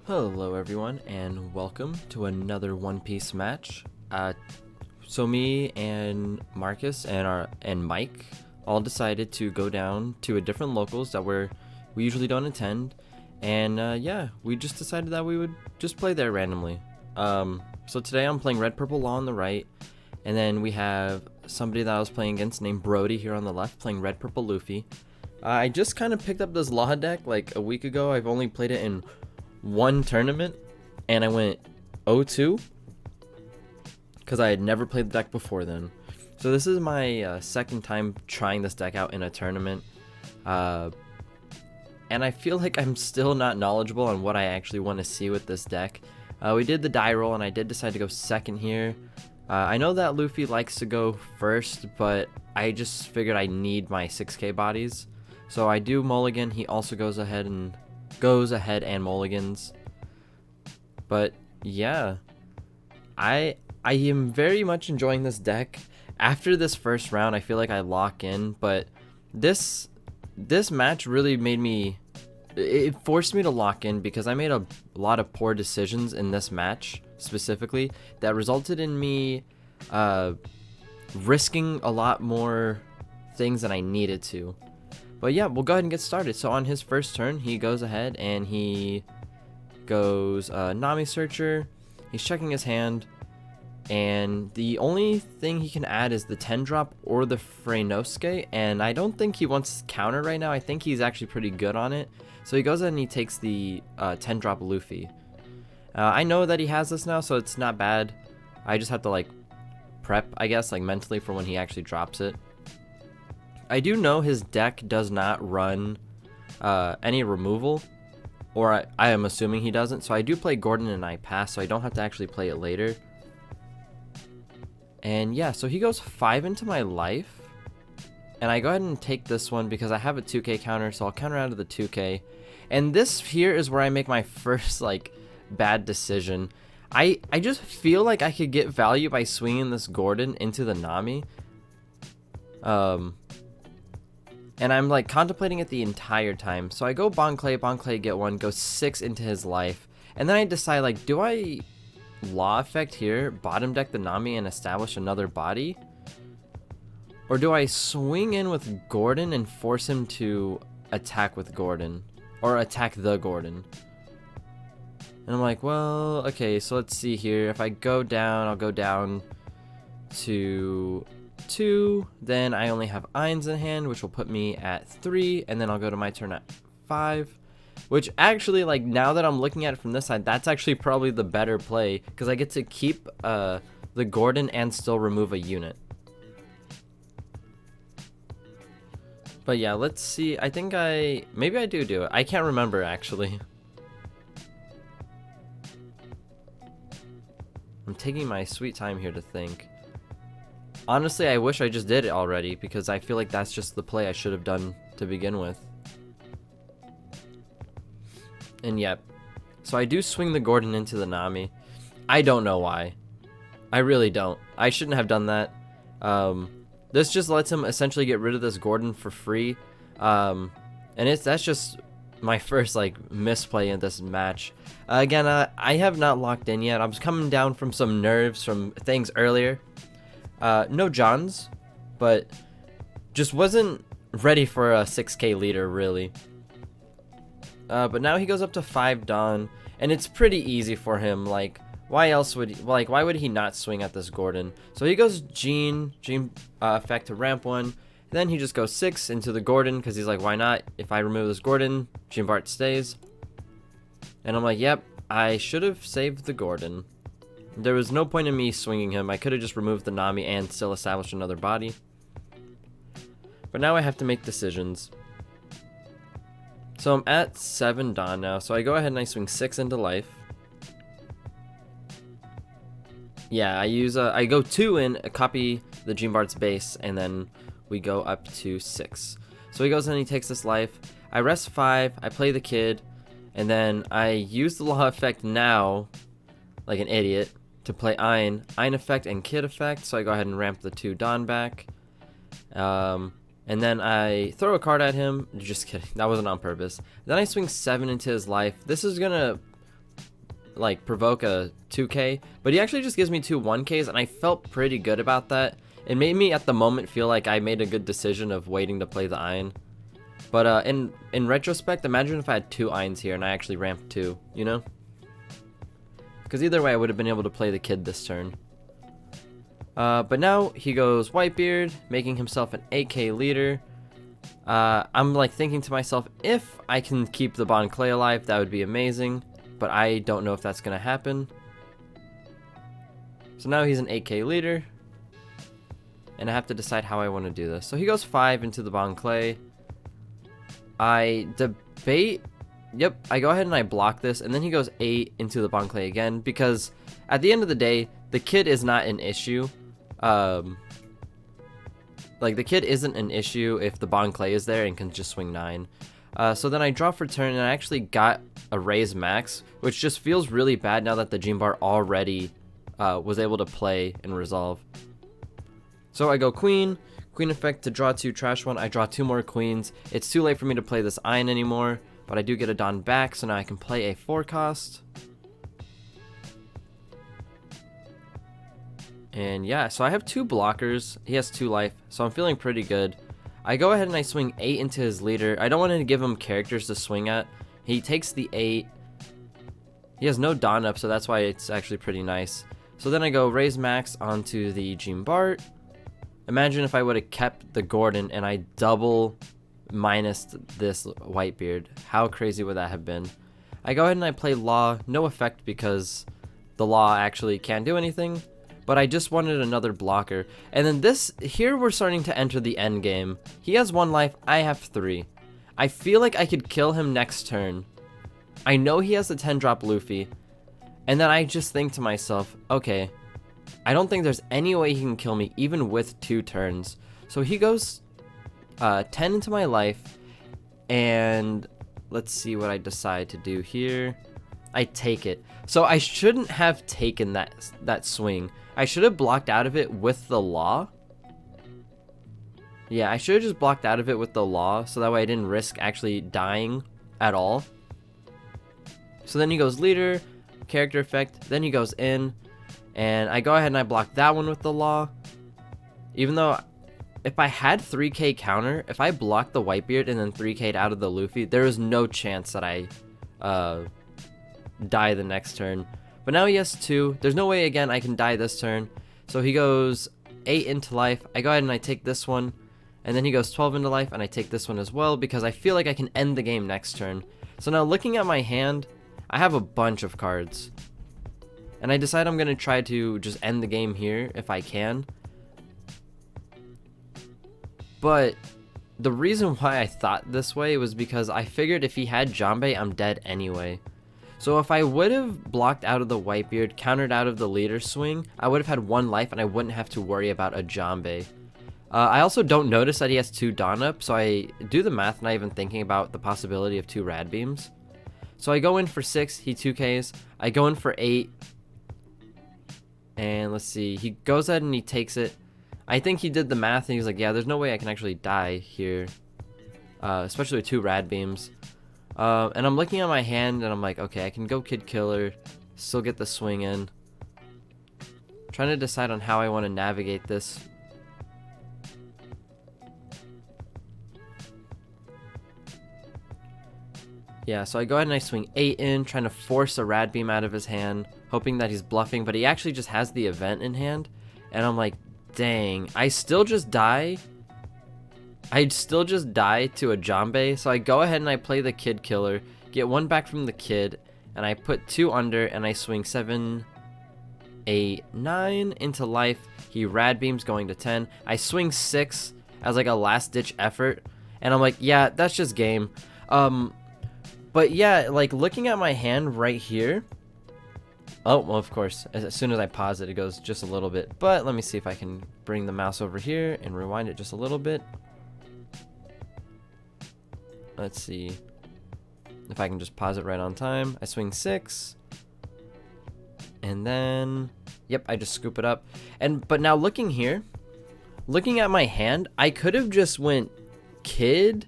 Hello everyone and welcome to another One Piece match. So me and Marcus and Mike all decided to go down to a different locals that we usually don't attend, and yeah, we just decided that we would just play there randomly. So today I'm playing Red Purple Law on the right, and then we have somebody that I was playing against named Brody here on the left playing Red Purple Luffy. I just kind of picked up this Law deck like a week ago. I've only played it in one tournament and I went 0-2 because I had never played the deck before then. So this is my second time trying this deck out in a tournament, and I feel like I'm still not knowledgeable on what I actually want to see with this deck. We did the die roll and I did decide to go second here. I know that Luffy likes to go first, but I just figured I need my 6k bodies, so I do mulligan. He also goes ahead and mulligans. But yeah, I am very much enjoying this deck. After this first round I feel like I lock in, but this match really made me, it forced me to lock in because I made a lot of poor decisions in this match specifically that resulted in me risking a lot more things than I needed to. But yeah, we'll go ahead and get started. So on his first turn, he goes ahead and he goes Nami Searcher. He's checking his hand, and the only thing he can add is the 10 drop or the Freinosuke, and I don't think he wants counter right now. I think he's actually pretty good on it. So he goes ahead and he takes the 10 drop Luffy. I know that he has this now, so it's not bad. I just have to like prep, I guess, like mentally for when he actually drops it. I do know his deck does not run any removal, or I am assuming he doesn't, so I do play Gordon and I pass, so I don't have to actually play it later. And yeah, so he goes 5 into my life, and I go ahead and take this one because I have a 2k counter, so I'll counter out of the 2k. And this here is where I make my first like bad decision. I just feel like I could get value by swinging this Gordon into the Nami. And I'm like contemplating it the entire time. So I go Bon Clay, get one, go 6 into his life. And then I decide, like, do I Law effect here, bottom deck the Nami and establish another body? Or do I swing in with Gordon and force him to attack with Gordon? Or attack the Gordon? And I'm like, well, okay, so let's see here. If I go down, I'll go down to 2, then I only have Eins in hand, which will put me at 3, and then I'll go to my turn at 5, which actually, like, now that I'm looking at it from this side, that's actually probably the better play because I get to keep the Gordon and still remove a unit. But yeah, let's see. I think maybe I do it. I can't remember actually. I'm taking my sweet time here to think. Honestly, I wish I just did it already because I feel like that's just the play I should have done to begin with. And yep. So I do swing the Gordon into the Nami. I don't know why. I really don't. I shouldn't have done that. This just lets him essentially get rid of this Gordon for free. And that's just my first like misplay in this match. Again, I have not locked in yet. I was coming down from some nerves from things earlier. No Johns, but just wasn't ready for a 6k leader really. But now he goes up to 5 Dawn, and it's pretty easy for him. Like, why would he not swing at this Gordon? So he goes Gene effect to ramp 1. Then he just goes 6 into the Gordon because he's like, why not? If I remove this Gordon, Gene Bart stays. And I'm like, yep, I should have saved the Gordon. There was no point in me swinging him. I could have just removed the Nami and still established another body. But now I have to make decisions. So I'm at 7 Dawn now. So I go ahead and I swing 6 into life. Yeah, I go 2 in, copy the Gene Bart's base, and then we go up to 6. So he goes and he takes this life. I rest 5. I play the kid. And then I use the Law effect now, like an idiot, to play Ein effect and kid effect. So I go ahead and ramp the 2 Dawn back. And then I throw a card at him. Just kidding. That wasn't on purpose. Then I swing 7 into his life. This is gonna like provoke a 2k, but he actually just gives me two 1ks, and I felt pretty good about that. It made me at the moment feel like I made a good decision of waiting to play the Iron. But in retrospect, imagine if I had two Irons here and I actually ramped 2, you know? Because either way I would have been able to play the kid this turn. But now he goes Whitebeard, making himself an 8k leader. I'm like thinking to myself, if I can keep the Bon Clay alive, that would be amazing. But I don't know if that's going to happen. So now he's an 8k leader. And I have to decide how I want to do this. So he goes 5 into the Bon Clay. I debate. Yep, I go ahead and I block this. And then he goes 8 into the Bon Clay again. Because at the end of the day, the kid is not an issue. Like, the kid isn't an issue if the Bon Clay is there and can just swing 9. So then I draw for turn, and I actually got a raise max, which just feels really bad now that the Gene Bar already was able to play and resolve. So I go Queen effect to draw 2, trash 1. I draw 2 more Queens. It's too late for me to play this Iron anymore, but I do get a Don back, so now I can play a 4 cost. And yeah, so I have 2 blockers. He has 2 life, so I'm feeling pretty good. I go ahead and I swing 8 into his leader. I don't want to give him characters to swing at. He takes the 8. He has no Don up, so that's why it's actually pretty nice. So then I go raise max onto the Gene Bart. Imagine if I would have kept the Gordon and I double minused this Whitebeard. How crazy would that have been? I go ahead and I play Law. No effect because the Law actually can't do anything. But I just wanted another blocker. And then here we're starting to enter the end game. He has 1 life, I have 3. I feel like I could kill him next turn. I know he has a 10-drop Luffy. And then I just think to myself, okay, I don't think there's any way he can kill me even with 2 turns. So he goes 10 into my life. And let's see what I decide to do here. I take it. So I shouldn't have taken that swing. I should have blocked out of it with the Law. Yeah, I should have just blocked out of it with the Law, so that way I didn't risk actually dying at all. So then he goes leader, character effect, then he goes in, and I go ahead and I block that one with the Law. Even though if I had 3k counter, if I blocked the Whitebeard and then 3k'd out of the Luffy, there is no chance that I die the next turn. But now he has 2. There's no way again I can die this turn. So he goes 8 into life. I go ahead and I take this one. And then he goes 12 into life and I take this one as well because I feel like I can end the game next turn. So now looking at my hand, I have a bunch of cards. And I decide I'm going to try to just end the game here if I can. But the reason why I thought this way was because I figured if he had Jambe, I'm dead anyway. So if I would have blocked out of the Whitebeard, countered out of the leader swing, I would have had 1 life and I wouldn't have to worry about a Jambe. I also don't notice that he has 2 Dawn up, so I do the math not even thinking about the possibility of 2 Rad Beams. So I go in for 6, he 2Ks. I go in for 8. And let's see, he goes ahead and he takes it. I think he did the math and he's like, yeah, there's no way I can actually die here. Especially with 2 Rad Beams. And I'm looking at my hand and I'm like, okay, I can go Kid Killer, still get the swing in. Trying to decide on how I want to navigate this. Yeah, so I go ahead and I swing 8 in, trying to force a Rad Beam out of his hand, hoping that he's bluffing, but he actually just has the event in hand. And I'm like, dang, I still just die. I'd still just die to a Jambe, so I go ahead and I play the Kid Killer, get 1 back from the Kid, and I put 2 under, and I swing 7, 8, 9 into life. He Rad Beams going to 10. I swing 6 as like a last-ditch effort, and I'm like, yeah, that's just game. But yeah, like looking at my hand right here. Oh, well, of course, as soon as I pause it, it goes just a little bit. But let me see if I can bring the mouse over here and rewind it just a little bit. Let's see if I can just pause it right on time. I swing 6. And then, yep, I just scoop it up. But now looking here, looking at my hand, I could have just went Kid.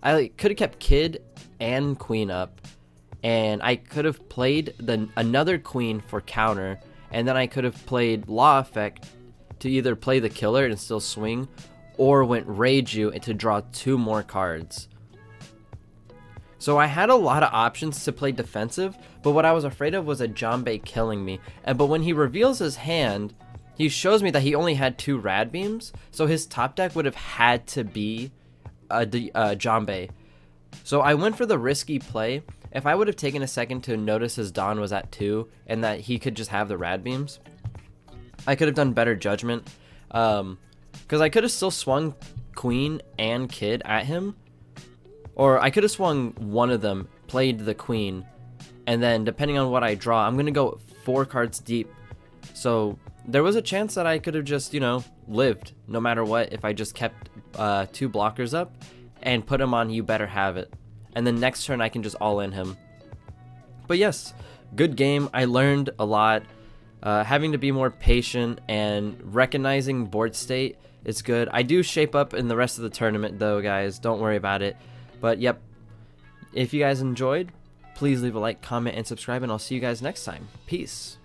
I could have kept Kid and Queen up. and I could have played another queen for counter, and then I could have played Law Effect to either play the killer and still swing, or went Reiju to draw 2 more cards. So I had a lot of options to play defensive, but what I was afraid of was a Janbei killing me. But when he reveals his hand, he shows me that he only had 2 Rad Beams, so his top deck would have had to be Janbei. So I went for the risky play. If I would have taken a second to notice his Dawn was at 2 and that he could just have the Rad Beams, I could have done better judgment. Because I could have still swung Queen and Kid at him, or I could have swung one of them, played the Queen, and then depending on what I draw, I'm going to go 4 cards deep. So there was a chance that I could have just, lived no matter what if I just kept 2 blockers up and put him on You Better Have It. And then next turn I can just all in him. But yes, good game. I learned a lot. Having to be more patient and recognizing board state is good. I do shape up in the rest of the tournament though, guys. Don't worry about it. But yep, if you guys enjoyed, please leave a like, comment, and subscribe, and I'll see you guys next time. Peace.